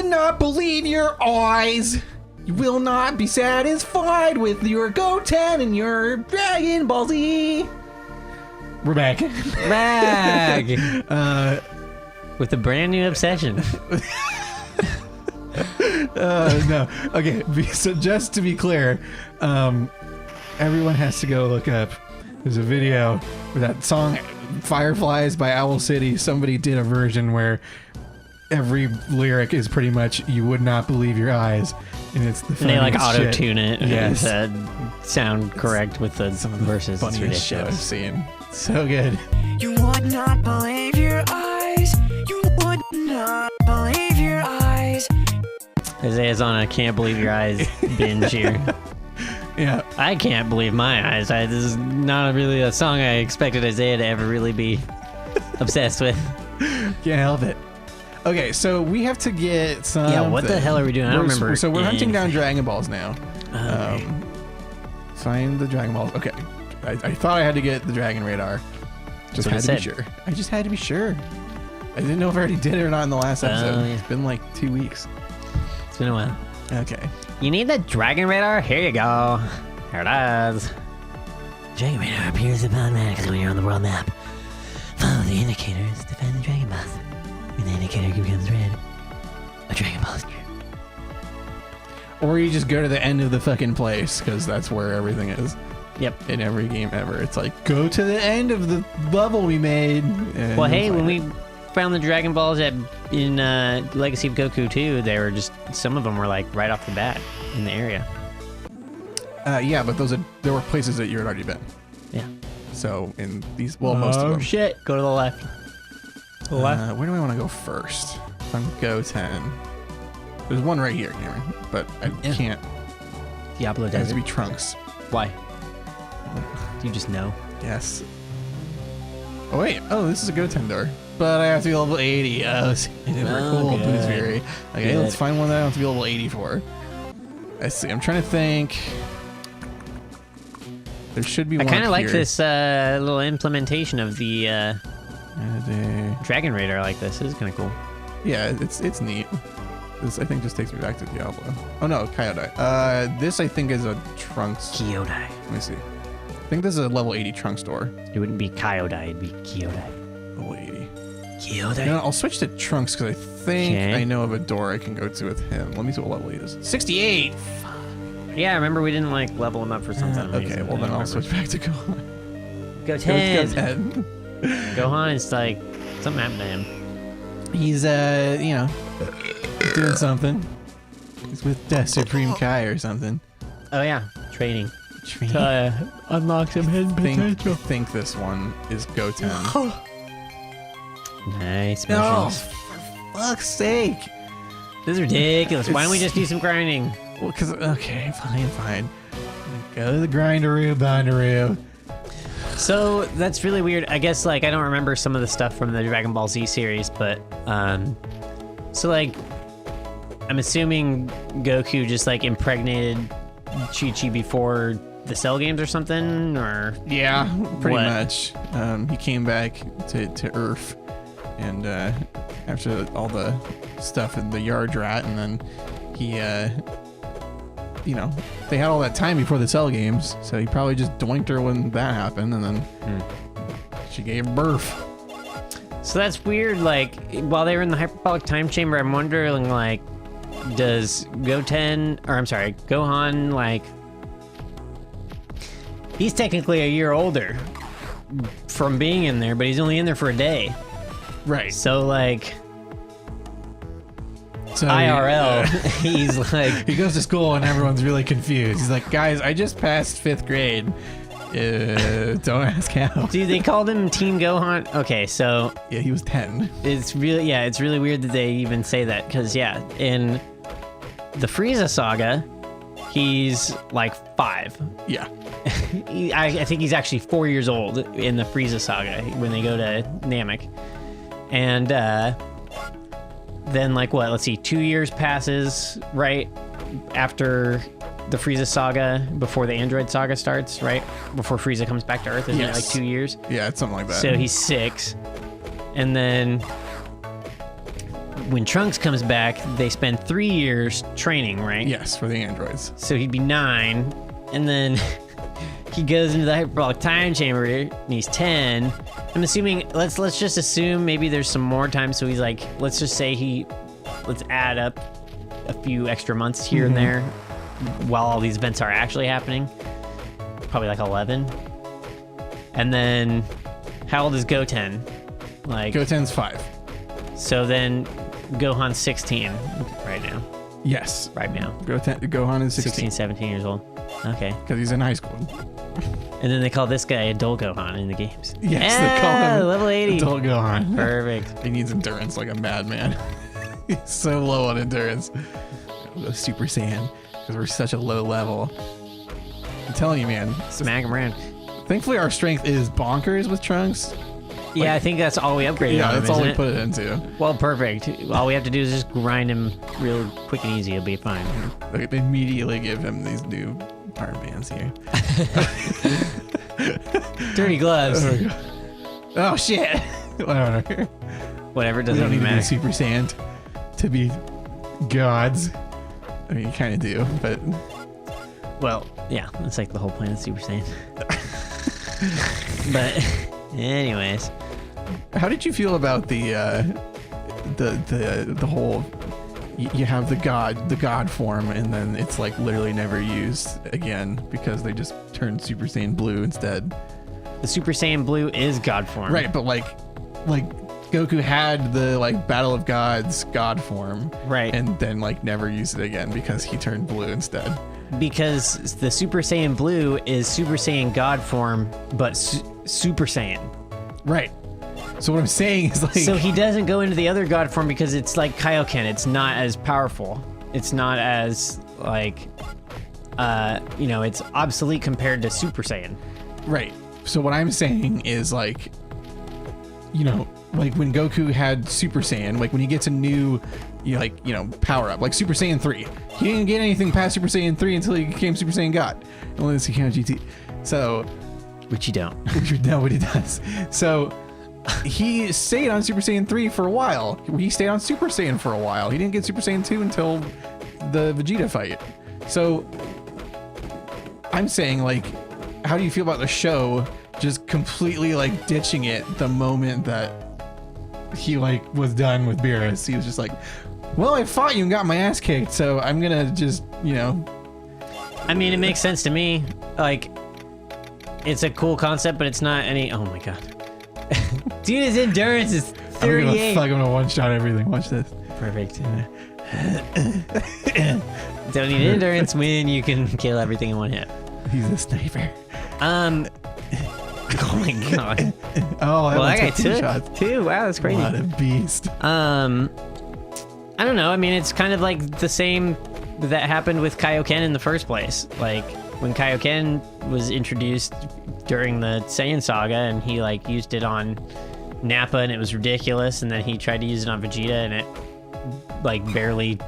would not believe your eyes. You will not be satisfied with your Goten and your Dragon Ball Z. We're back. Back. With a brand new obsession. No. Okay, so just to be clear, everyone has to go look up. There's a video with that song Fireflies by Owl City. Somebody did a version where every lyric is pretty much "you would not believe your eyes," and it's the funniest And they like shit. auto-tune it. Yes. Sound correct with the Some of the verses. It's funniest shit I've ridiculous. seen. So good. You would not believe your eyes. You would not believe your eyes. Isaiah's on a can't believe your eyes binge here. Yeah. I can't believe my eyes. This is not really a song I expected Isaiah to ever really be obsessed with. Can't help it. Okay, so we have to get some. Yeah, what the hell are we doing? I don't remember. So we're hunting down Dragon Balls now. Okay. Find the Dragon Balls. Okay. I thought I had to get the Dragon Radar. Just had to be sure. I just had to be sure. I didn't know if I already did it or not in the last episode. Yeah. It's been like 2 weeks. It's been a while. Okay. You need the Dragon Radar? Here you go. Here it is. Dragon Radar appears automatically when you're on the world map. Follow the indicators to find the Dragon Balls. When the indicator becomes red, a Dragon Ball is near. Or you just go to the end of the fucking place, because that's where everything is. Yep. In every game ever. It's like, go to the end of the level we made. And Well, hey, you'll when find we found the Dragon Balls in Legacy of Goku 2, they were just, some of them were like right off the bat in the area. yeah, but there were places that you had already been. Yeah. So in these, well, most of them. Shit. Go to the left. Where do I want to go first? If I'm Goten. There's one right here, Cameron, but I can't. Diablo It has to Desert. be Trunks. Why? Do you just know? Yes. Oh wait. Oh, this is a Goten door. But I have to be level 80. Oh, cool. good. Boots Fury. Okay, Good. let's find one that I have to be level 80 for. Let's see. I'm trying to think. There should be I one kind of up like here. this little implementation of the Uh, Dragon Radar. I like this. This is kind of cool. Yeah, it's neat. This I think just takes me back to Diablo. Oh no, Kyodai. This I think is a Trunks. Kyodai. Let me see. I think this is a level 80 Trunks door. It wouldn't be Kyodai. It'd be Kyodai. Level 80. Kyodai. No, I'll switch to Trunks because I think Okay. I know of a door I can go to with him. Let me see what level he is. 68. Yeah, I remember we didn't like level him up for something. Okay, well then I'll switch back to Gohan. Go Let's 10. go 10. Gohan is like something happened to him. He's doing something. He's with Supreme Kai or something. Oh yeah, training. Unlock some hidden potential. I think this one is Goten. Nice. No, Missions. for fuck's sake. This is ridiculous. Why don't we just do some grinding? Well, because, okay, fine. Go to the grindaroo, bindaroo. So that's really weird. I guess like I don't remember some of the stuff from the Dragon Ball Z series, but so like I'm assuming Goku just like impregnated Chi-Chi before the Cell games or something, or Yeah, pretty What? much. He came back to Earth, and after all the stuff in the Yard Rat, and then he, they had all that time before the Cell games, so he probably just doinked her when that happened, and then she gave birth. so that's weird. Like while they were in the hyperbolic time chamber, I'm wondering like, does Gohan like? He's technically a year older from being in there, but he's only in there for a day. Right. So like So IRL, he's like, he goes to school and everyone's really confused. He's like, guys, I just passed 5th grade. Don't ask how. dude, they called him Teen Gohan. Okay, so Yeah, he was 10. it's really weird that they even say that because in the Frieza saga, he's like 5. Yeah. I think he's actually 4 years old in the Frieza saga when they go to Namek, and then like what? Let's see, 2 years passes right after the Frieza saga, before the Android saga starts, right before Frieza comes back to Earth. Isn't it like Yes. 2 years? Yeah, it's something like that. So he's 6, and then when Trunks comes back, they spend 3 years training, right? Yes, for the androids. So he'd be 9, and then he goes into the hyperbolic time chamber, and he's 10. I'm assuming, let's just assume maybe there's some more time, so he's like, let's just say let's add up a few extra months here and there while all these events are actually happening. Probably like 11. And then, how old is Goten? Like Goten's 5. So then, Gohan's 16 right now. Yes. Right now. Gohan is 16, 17 years old. Okay. Because he's in high school. And then they call this guy Adult Gohan in the games. Yes, they call him level 80. Adult Gohan. Perfect. He needs endurance like a madman. He's so low on endurance. We'll go Super Saiyan because we're such a low level. I'm telling you, man. Smack him around. Thankfully, our strength is bonkers with Trunks. Yeah, I think that's all we upgraded Yeah, on him, that's all isn't we it? put it into. Well, perfect. All we have to do is just grind him real quick and easy. It'll be fine. Like, immediately give him these new armbands here. Dirty gloves. Oh, shit. Whatever. Whatever, We doesn't don't need even to be matter. Super Saiyan to be gods. I mean, you kind of do, but Well, yeah, that's like the whole plan of Super Saiyan. But, anyways. how did you feel about the whole? You have the god form, and then it's like literally never used again because they just turned Super Saiyan Blue instead. The Super Saiyan Blue is God form. Right, but like Goku had the like Battle of Gods god form, Right. and then like never used it again because he turned blue instead. Because the Super Saiyan Blue is Super Saiyan God form, but Super Saiyan. Right. So what I'm saying is like, So he doesn't go into the other God form because it's like Kaioken. It's not as powerful. It's not as like, it's obsolete compared to Super Saiyan. right. So what I'm saying is like, like when Goku had Super Saiyan, like when he gets a new, power up, like Super Saiyan 3. He didn't get anything past Super Saiyan 3 until he became Super Saiyan God. Unless he came out GT. So, Which you don't. nobody does. So he stayed on Super Saiyan 3 for a while. He stayed on Super Saiyan for a while. He didn't get Super Saiyan 2 until the Vegeta fight. So I'm saying, like, how do you feel about the show just completely like ditching it the moment that he like was done with Beerus? He was just like, well, I fought you and got my ass kicked, so I'm gonna just, I mean, it makes sense to me. Like, it's a cool concept, but it's not any. Oh my god. Dude, his endurance is 38. I'm gonna one-shot everything. Watch this. Perfect. Don't need endurance when you can kill everything in one hit. He's a sniper. Oh my god. Oh, Well, that guy two took shots. 2. Wow, that's crazy. What a beast. I don't know. I mean, it's kind of like the same that happened with Kaioken in the first place. Like, when Kaioken was introduced during the Saiyan saga, and he, like, used it on Nappa, and it was ridiculous, and then he tried to use it on Vegeta, and it, like, barely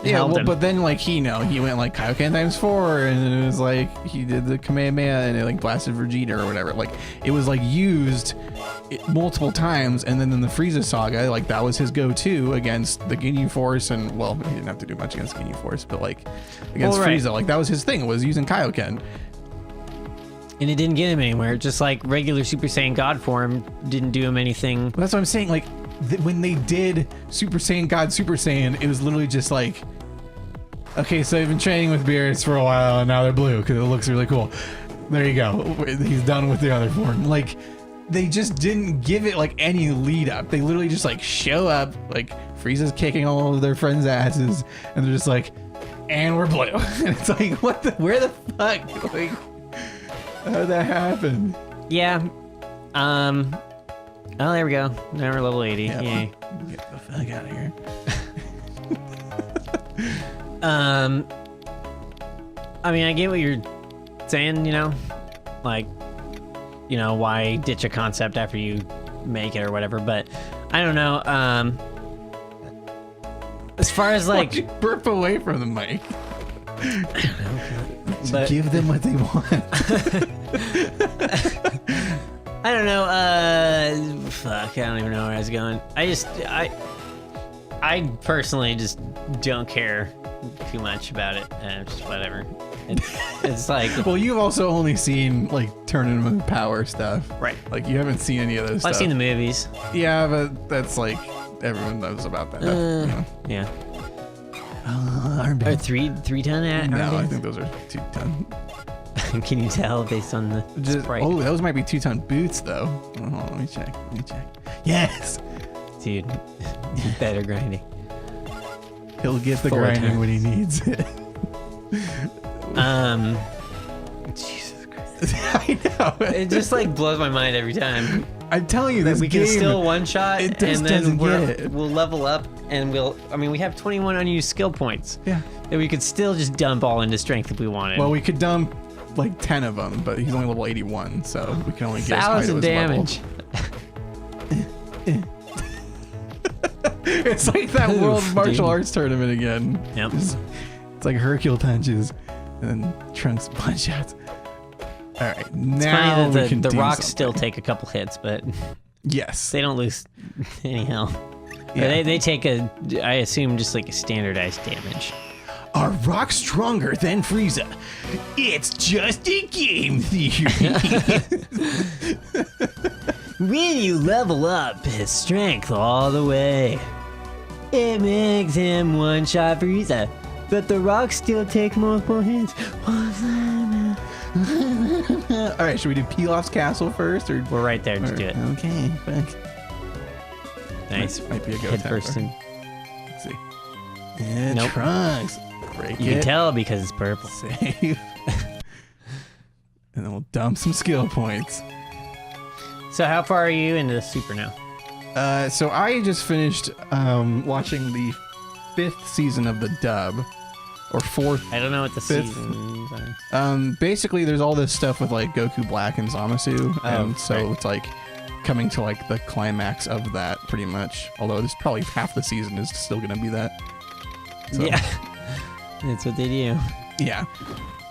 held him. But then, like, he went, like, Kaioken times 4, and then it was, like, he did the Kamehameha, and it, like, blasted Vegeta or whatever. Like, it was, like, used multiple times, and then in the Frieza saga, like, that was his go-to against the Ginyu Force, and, well, he didn't have to do much against Ginyu Force, but, like, against Frieza, like, that was his thing, was using Kaioken. And it didn't get him anywhere. Just like regular Super Saiyan God form didn't do him anything. That's what I'm saying, like, when they did Super Saiyan God Super Saiyan, it was literally just like, okay, so they've been training with Beerus for a while, and now they're blue because it looks really cool. There you go. He's done with the other form. Like, they just didn't give it like any lead up. They literally just like show up, like Frieza's kicking all of their friends' asses, and they're just like, and we're blue. And it's like, what the? Where the fuck? Like, how did that happen? Yeah. Oh, there we go. Now we're level 80. Yeah. Yay. Get the fuck out of here. I mean, I get what you're saying, like, why ditch a concept after you make it or whatever, but I don't know. As far as Why'd you like, burp away from the mic? but Give them what they want. I don't know. Fuck, I don't even know where I was going. I personally just don't care too much about it. Just whatever. It's like, Well, you've also only seen like tournament power stuff. right. Like you haven't seen any of those stuff. I've seen the movies. Yeah, but that's like everyone knows about that. You know? Yeah. Armband. Or three-ton No, I armbands? think those are 2-ton. Can you tell based on the sprite? Oh, those might be 2-ton boots though. Oh, let me check. Yes, Dude, better grinding. he'll get the 4 grinding tons. when he needs it. Jesus Christ. I know. It just like blows my mind every time. I'm telling you, this We game. can still one shot, it just and then doesn't get it. we'll level up, and we have 21 unused skill points. Yeah. And we could still just dump all into strength if we wanted. Well, we could dump like 10 of them, but he's only level 81, so we can only get as high to 1,000 his damage. level. It's like that Oof, World Martial dude. Arts tournament again. Yep. It's like Hercule punches and then Trunks punch shots. All right, It's now funny we that can the do rocks something. still take a couple hits, but Yes. they don't lose any health. Yeah. They take I assume, just like a standardized damage. Are rocks stronger than Frieza? It's just a game theory. When you level up his strength all the way, it makes him one-shot Frieza, but the rocks still take multiple hits. All right, should we do Pilaf's castle first, or? We're right there. Just do it. Okay. Fuck. Nice. Might be a go Head time first for- in. Let's see. Yeah, Nope. Trunks. Break You it. can tell because it's purple. Save. And then we'll dump some skill points. So how far are you into the super now? So I just finished watching the 5th season of the dub, or 4th. I don't know what the Fifth. seasons are. Basically, there's all this stuff with like Goku Black and Zamasu, and so right. it's like coming to like the climax of that pretty much. Although there's probably half the season is still gonna be that. So, Yeah, that's what they do. yeah.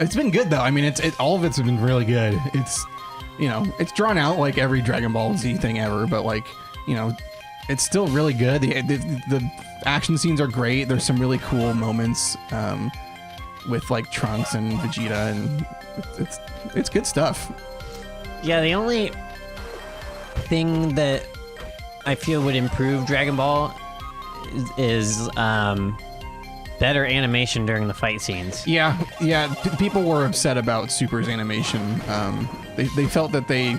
It's been good though. I mean, all of it's been really good. It's, you know, it's drawn out like every Dragon Ball Z thing ever, but like, you know, it's still really good. The action scenes are great. There's some really cool moments with like Trunks and Vegeta, and it's good stuff. Yeah, the only thing that I feel would improve Dragon Ball is better animation during the fight scenes. Yeah. People were upset about Super's animation. They felt that they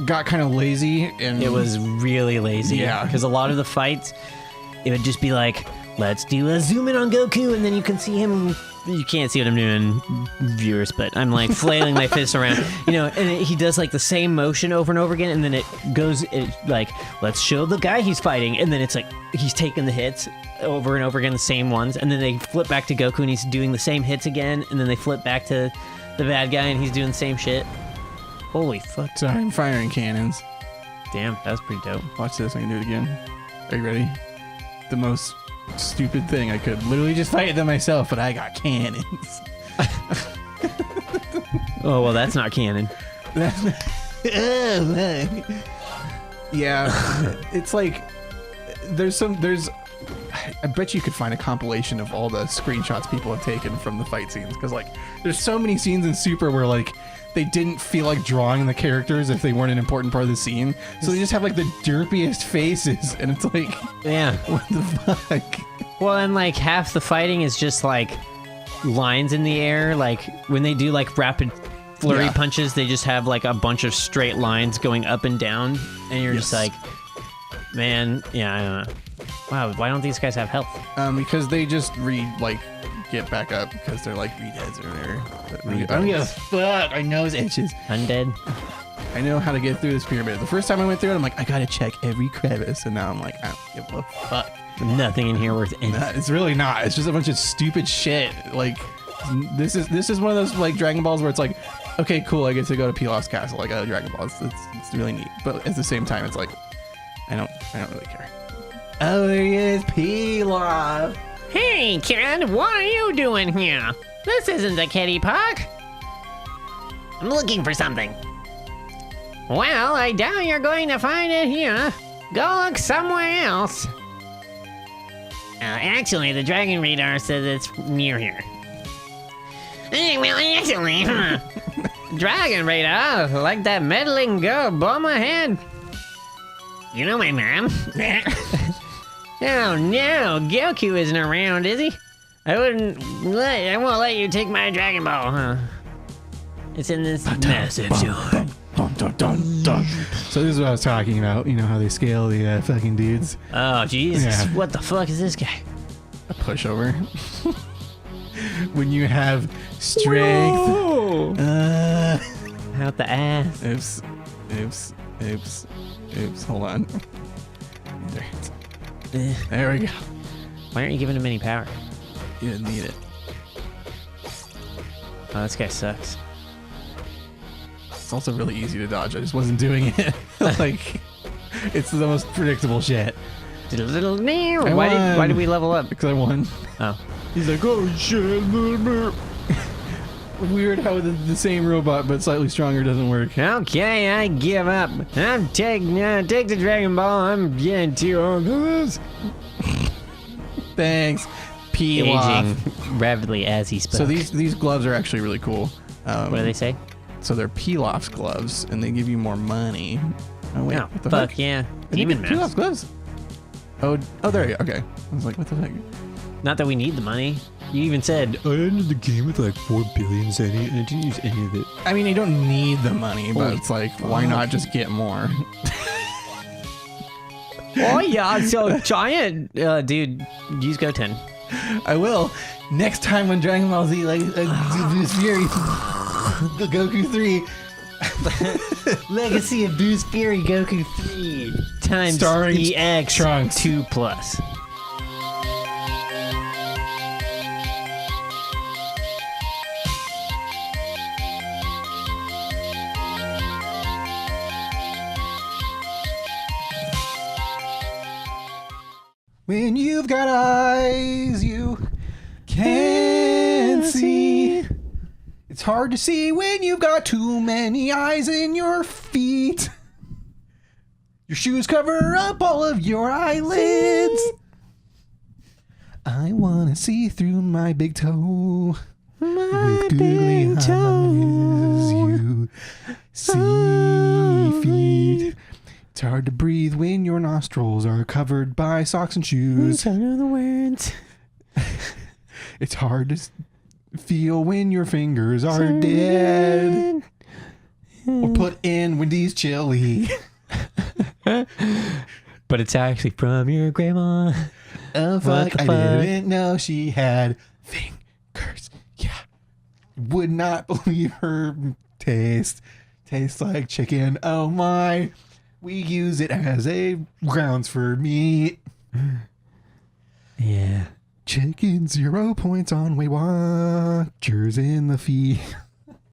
got kind of lazy, and It was really lazy. Yeah. Because a lot of the fights, it would just be like, let's do a zoom in on Goku, and then you can see him. You can't see what I'm doing, viewers, but I'm like flailing my fists around, you know, and he does like the same motion over and over again, and then it like, let's show the guy he's fighting, and then it's like he's taking the hits over and over again, the same ones, and then they flip back to Goku and he's doing the same hits again, and then they flip back to the bad guy and he's doing the same shit. Holy fuck. Sorry, I'm firing cannons. Damn, that was pretty dope. Watch this. I can do it again. Are you ready? The most stupid thing. I could literally just fight them myself, but I got cannons. Oh, well, that's not canon. Yeah, it's like there's I bet you could find a compilation of all the screenshots people have taken from the fight scenes, because like there's so many scenes in Super where like they didn't feel like drawing the characters if they weren't an important part of the scene, so they just have like the derpiest faces, and it's like, Yeah. what the fuck? Well, and like half the fighting is just like lines in the air. Like when they do like rapid flurry Yeah. punches, they just have like a bunch of straight lines going up and down, and you're just Yes. like, man, yeah, I don't know. Wow, why don't these guys have health? Because they just get back up because they're like redeads or whatever. I don't give a fuck. My nose itches. Undead? I know how to get through this pyramid. The first time I went through it, I'm like, I gotta check every crevice, and now I'm like, I don't give a fuck. Nothing in here worth anything. It's really not. It's just a bunch of stupid shit. Like, this is one of those like Dragon Balls where it's like, okay, cool, I get to go to Pilaf's castle. Like, oh, Dragon Ball. It's really neat. But at the same time, it's like, I don't really care. Oh, there he is, Pilaf. Hey, kid, what are you doing here? This isn't the kiddie park. I'm looking for something. Well, I doubt you're going to find it here. Go look somewhere else. Actually, the dragon radar says it's near here. Well, actually, dragon radar, like that meddling girl, blow my head. You know my mom? Oh no, Goku isn't around, is he? I won't let you take my Dragon Ball, huh? It's in this massive sword. So this is what I was talking about. You know how they scale the fucking dudes? Oh, Jesus. Yeah. What the fuck is this guy? A pushover. When you have strength. Out the ass. Oops. Hold on. There we go. Why aren't you giving him any power? You didn't need it. Oh, this guy sucks. It's also really easy to dodge. I just wasn't doing it. Like, it's the most predictable shit. Why did we level up? Because I won. Oh. He's like, oh shit. Weird how the same robot but slightly stronger doesn't work. Okay, I give up. Take the Dragon Ball. I'm getting too old for this. Thanks. Pilaf. Aging rapidly as he spoke. So these gloves are actually really cool. What do they say? So they're Pilaf's gloves, and they give you more money. Oh wait, Oh, what the fuck fuck? yeah. They give Demon you Pilaf's mouse. gloves. Oh, there you go. Okay. I was like, what the fuck? Not that we need the money. You even said, I ended the game with like 4 billion Zenny and I didn't use any of it. I mean, you don't need the money, but it's like, why not just get more? oh yeah, so giant. Dude, use Goten. I will. Next time when Dragon Ball Z, like, Boost Fury, Goku 3. Legacy of Boost Fury Goku 3 times Starring EX Trunks. 2+. When you've got eyes, you can't see. It's hard to see when you've got too many eyes in your feet. Your shoes cover up all of your eyelids. I wanna see through my big toe. My With googly eyes, you see feet. It's hard to breathe when your nostrils are covered by socks and shoes. I know the words. It's hard to feel when your fingers are dead. Or put in Wendy's chili. But it's actually from your grandma. Oh fuck, the I fuck? didn't know she had fingers. Yeah. Would not believe her taste. Tastes like chicken. Oh my. We use it as a grounds for meat. Yeah. Chicken 0 points on Weight Watchers in the feed.